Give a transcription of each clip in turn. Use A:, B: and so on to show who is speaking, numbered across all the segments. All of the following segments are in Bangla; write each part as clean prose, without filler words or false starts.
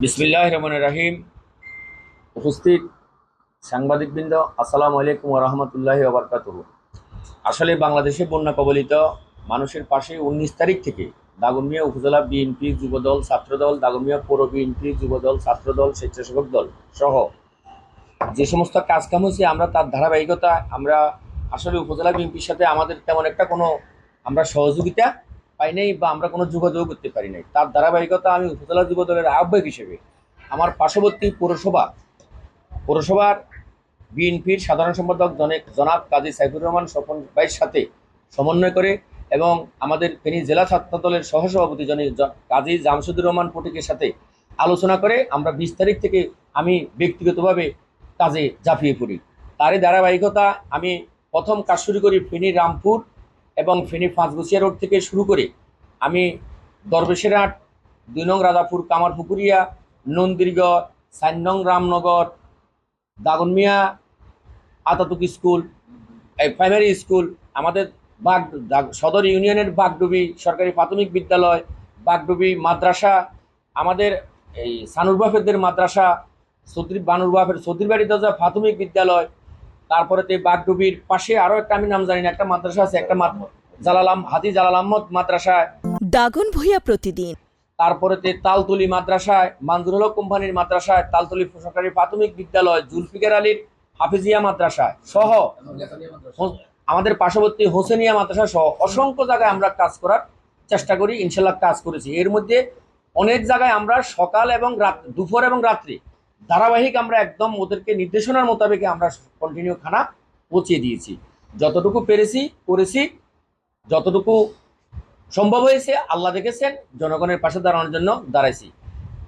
A: বিসমিল্লাহির রহমানির রহিম। উপস্থিত সাংবাদিকবৃন্দ, আসসালামু আলাইকুম ওয়া রাহমাতুল্লাহি ওয়া বারাকাতুহু। আসলে বাংলাদেশে বন্যা কবলিত মানুষের পাশে ১৯ তারিখ থেকে দাগনভূঞা উপজেলা বিএনপি যুবদল ছাত্রদল, দাগনভূঞা পৌর বিএনপি যুবদল ছাত্রদল স্বেচ্ছাসেবক দল সহ যে সমস্ত কাজকাম হয়েছে আমরা তার ধারাবাহিকতা আমরা আসলে উপজেলা বিএনপির সাথে আমাদের তেমন একটা কোনো আমরা সহযোগিতা পাই নাই বা আমরা কোনো যোগাযোগ করতে পারি নাই। তার ধারাবাহিকতা আমি উপজেলা যুবদলের আহ্বায়ক হিসেবে আমার পার্শ্ববর্তী পৌরসভার বিএনপির সাধারণ সম্পাদক জনাব কাজী সাইফুর রহমান স্বপন ভাইয়ের সাথে সমন্বয় করে এবং আমাদের ফেনী জেলা ছাত্রদলের সহসভাপতি কাজী জামসুদুর রহমান পটিকের সাথে আলোচনা করে আমরা ২০ তারিখ থেকে আমি ব্যক্তিগতভাবে কাজে ঝাঁপিয়ে পড়ি। তারই ধারাবাহিকতা আমি প্রথম কাজ শুরু করি ফেনী রামপুর এবং ফেনী পাঁচগুছিয়া রোড থেকে শুরু করে আমি দরবেশেরহাট, ২ নং রাজাপুর কামারপুকুরিয়া, নন্দীরগড়, ৪ নং রামনগর, দাগনমিয়া আতাতুক স্কুল, প্রাইমারি স্কুল, আমাদের সদর ইউনিয়নের বাগডুবি সরকারি প্রাথমিক বিদ্যালয়, বাগডুবি মাদ্রাসা, আমাদের এই সানুরবাফেরদের মাদ্রাসা, বানুরবাফের সৌদিরবাড়ি দরজা প্রাথমিক বিদ্যালয়, তারপরেতে বাগডুবির পাশে আরও একটা আমি নাম জানি না একটা মাদ্রাসা আছে, একটা হাজি জালাল আহমদ মাদ্রাসায়,
B: দাগনভূঞা প্রতিদিন,
A: তারপরেতে তালতলি মাদ্রাসায়, মানজুর হক কোম্পানির মাদ্রাসায়, তালতলি সরকারি প্রাথমিক বিদ্যালয়, জুলফিকার আলীর হাফিজিয়া মাদ্রাসা সহ আমাদের পার্শ্ববর্তী হোসেনিয়া মাদ্রাসা সহ অসংখ্য জায়গায় আমরা কাজ করার চেষ্টা করি, ইনশাল্লাহ কাজ করেছি। এর মধ্যে অনেক জায়গায় আমরা সকাল এবং দুপুর এবং রাত্রি ধারাবাহিক আমরা একদম ওদেরকে নির্দেশনার মোতাবেক আমরা কন্টিনিউ খানা পৌঁছিয়ে দিয়েছি। যতটুকু পেরেছি করেছি, যতটুকু সম্ভব হয়েছে আল্লাহ দেখেছেন, জনগণের পাশে দাঁড়ানোর জন্য দাঁড়াইছি।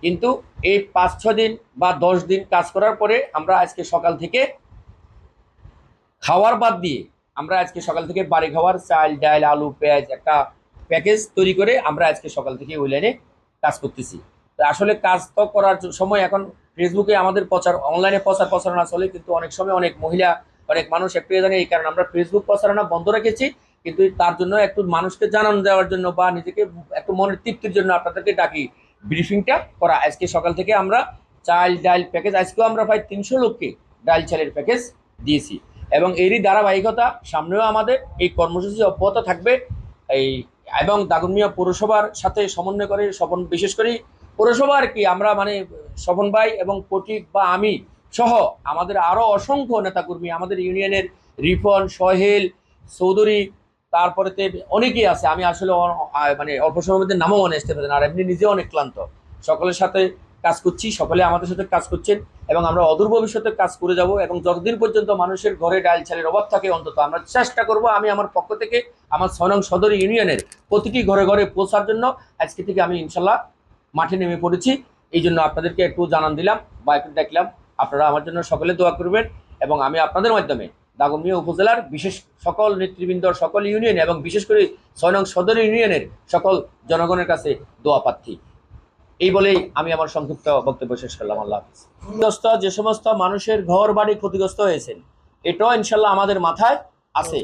A: কিন্তু এই ৫-৬ দিন বা ১০ দিন কাজ করার পরে আমরা আজকে সকাল থেকে খাওয়ার বাদ দিয়ে আমরা আজকে সকাল থেকে বাড়ি খাওয়ার চাল ডাল আলু পেঁয়াজ একটা প্যাকেজ তৈরি করে আমরা আজকে সকাল থেকে ওই লাইনে কাজ করতেছি। তো আসলে কাজ তো করার সময় এখন ফেসবুকে আমাদের অনলাইনে প্রচারণা চলে, কিন্তু অনেক সময় অনেক মহিলা অনেক মানুষ একটু জানে, এই কারণে আমরা ফেসবুক প্রচারণা বন্ধ রেখেছি। কিন্তু তার জন্য একটু মানুষকে জানানো দেওয়ার জন্য বা নিজেকে একটু মনের তৃপ্তির জন্য আপনাদেরকে ডাকি ব্রিফিংটা করা। আজকে সকাল থেকে আমরা চাল ডাল প্যাকেজ আজকেও আমরা প্রায় ৩০০ লোককে ডাল চালের প্যাকেজ দিয়েছি এবং এরই ধারাবাহিকতা সামনেও আমাদের এই কর্মসূচি অব্যাহত থাকবে। এবং দাগনভূঞা পৌরসভার সাথে সমন্বয় করে বিশেষ করে পৌরসভার আমরা মানে স্বপন ভাই এবং পটিক বা আমি সহ আমাদের আরও অসংখ্য নেতাকর্মী, আমাদের ইউনিয়নের রিফন, সোহেল চৌধুরী, তারপরে অনেকেই আছে, আমি আসলে মানে অল্প সময়ের মধ্যে নামও মনে আসতে পারেন, আর এমনি নিজে অনেক ক্লান্ত। সকলের সাথে কাজ করছি, সকলে আমাদের সাথে কাজ করছেন এবং আমরা অদূর ভবিষ্যতে কাজ করে যাব এবং যতদিন পর্যন্ত মানুষের ঘরে ডাল চালের অভাব থাকে অন্তত আমরা চেষ্টা করব। আমি আমার পক্ষ থেকে আমার ৬ নং সদর ইউনিয়নের প্রতিটি ঘরে ঘরে পৌঁছার জন্য আজকে থেকে আমি ইনশাল্লাহ মাঠে নেমে পড়েছি। এই জন্য আপনাদেরকে একটু জানান দিলাম বা একটু দেখলাম, আপনারা আমার জন্য সকলে দোয়া করবেন এবং আমি আপনাদের মাধ্যমে দাগনভূঞা উপজেলার বিশেষ সকল নেতৃবৃন্দ, সকল ইউনিয়ন এবং বিশেষ করে ৬ নং সদর ইউনিয়নের সকল জনগণের কাছে দোয়া প্রার্থী। এই বলেই আমি আমার সংক্ষিপ্ত বক্তব্য শেষ করলাম। আল্লাহ হাফিজ। যে সমস্ত মানুষের ঘর বাড়ি ক্ষতিগ্রস্ত হয়েছেন, এটাও ইনশাল্লাহ আমাদের মাথায় আছে।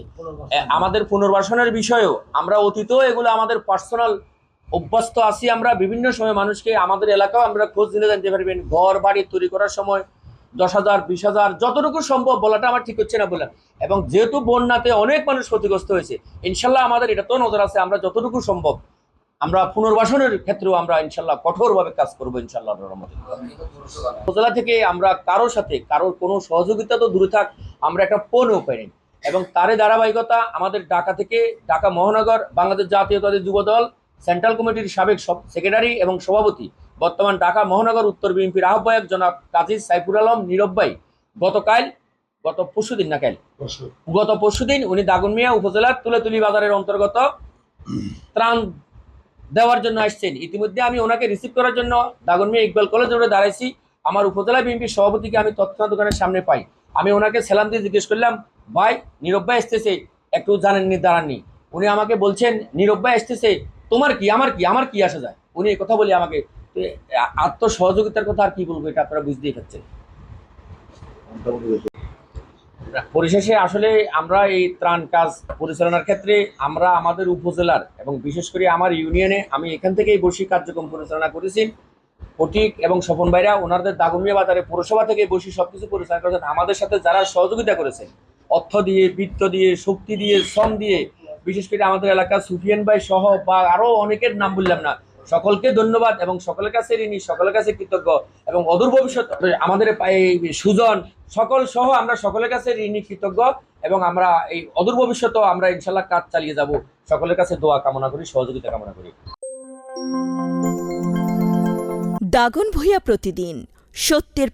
A: আমাদের পুনর্বাসনের বিষয়েও আমরা অতীতেও এগুলো আমাদের পার্সোনাল অভ্যস্ত আছি। আমরা বিভিন্ন সময় মানুষকে আমাদের এলাকাও আমরা খোঁজ নিলে জানতে পারবেন, ঘর বাড়ি তৈরি করার সময় ১০,০০০ ২০,০০০ যতটুকু সম্ভব বলাটা আমার ঠিক হচ্ছে না বললাম। এবং যেহেতু বন্যাতে অনেক মানুষ ক্ষতিগ্রস্ত হয়েছে, ইনশাল্লাহ আমাদের এটা তো নজর আছে, আমরা যতটুকু সম্ভব আমরা পুনর্বাসনের ক্ষেত্রেও আমরা ইনশাল্লাহ কঠোরভাবে কাজ করবো ইনশাল্লাহ রহমতে। উপজেলা থেকে আমরা কারোর কোনো সহযোগিতা তো দূরে থাক, আমরা একটা পণ্যও পাইনি এবং তারই ধারাবাহিকতা আমাদের ঢাকা মহানগর বাংলাদেশ জাতীয়তাবাদী যুবদল সেন্ট্রাল কমিটির সাবেক সেক্রেটারি এবং সভাপতি, বর্তমান ঢাকা মহানগর উত্তর বিএনপির আহ্বায়ক জনাব কাজী সাইফুর আলম নীরব ভাই গত পরশুদিন উনি দাগনভূঞা উপজেলার তুলেতুলি বাজারের অন্তর্গত ত্রাণ দেওয়ার জন্য আসছেন। ইতিমধ্যে আমি ওনাকে রিসিভ করার জন্য দাগনভূঞা ইকবাল কলেজ রোডে দাঁড়াইছি। আমার উপজেলা বিএনপির সভাপতিকে আমি তৎক্ষণাৎ দোকানের সামনে পাই। আমি ওনাকে সেলাম দিয়ে জিজ্ঞেস করলাম, ভাই নীরব ভাই আসতেছে, একটু জানেননি দাঁড়াননি। উনি আমাকে বলছেন, নীরব ভাই আসতেছে, তোমার কি আমার কি আসা যায়। উনি এই কথা বলে আমাকে আত্মসহযোগিতার কথা আর কি বলবো, এটা আপনারা বুঝতেই পারছেন। পরিশেষে আসলে আমরা এই ত্রাণ কাজ পরিচালনার ক্ষেত্রে আমরা আমাদের উপজেলার এবং বিশেষ করে আমার ইউনিয়নে আমি এখান থেকেই বসি কার্যক্রম পরিচালনা করেছি। ফটিক এবং স্বপন ভাইরা ওনাদের দাগনভূঞা বাজারে পৌরসভা থেকে বসে সবকিছু পরিচালনা করেছেন। আমাদের সাথে যারা সহযোগিতা করেছেন অর্থ দিয়ে, বৃত্ত দিয়ে, শক্তি দিয়ে, শ্রম দিয়ে, বিশেষ করে আমাদের এলাকার সুফিয়ান ভাই সহ বা আরো অনেকের নাম বললাম না, সকলকে ধন্যবাদ এবং সকলের কাছে ঋণী, সকলের কাছে কৃতজ্ঞ এবং অদূর ভবিষ্যৎ আমাদের এই সুজন সকল সহ আমরা সকলের কাছে ঋণী, কৃতজ্ঞ এবং আমরা এই অদূর ভবিষ্যতেও আমরা ইনশাল্লাহ কাজ চালিয়ে যাব। সকলের কাছে দোয়া কামনা করি, সহযোগিতা কামনা করি।
B: দাগনভূঞা প্রতিদিন, সত্যের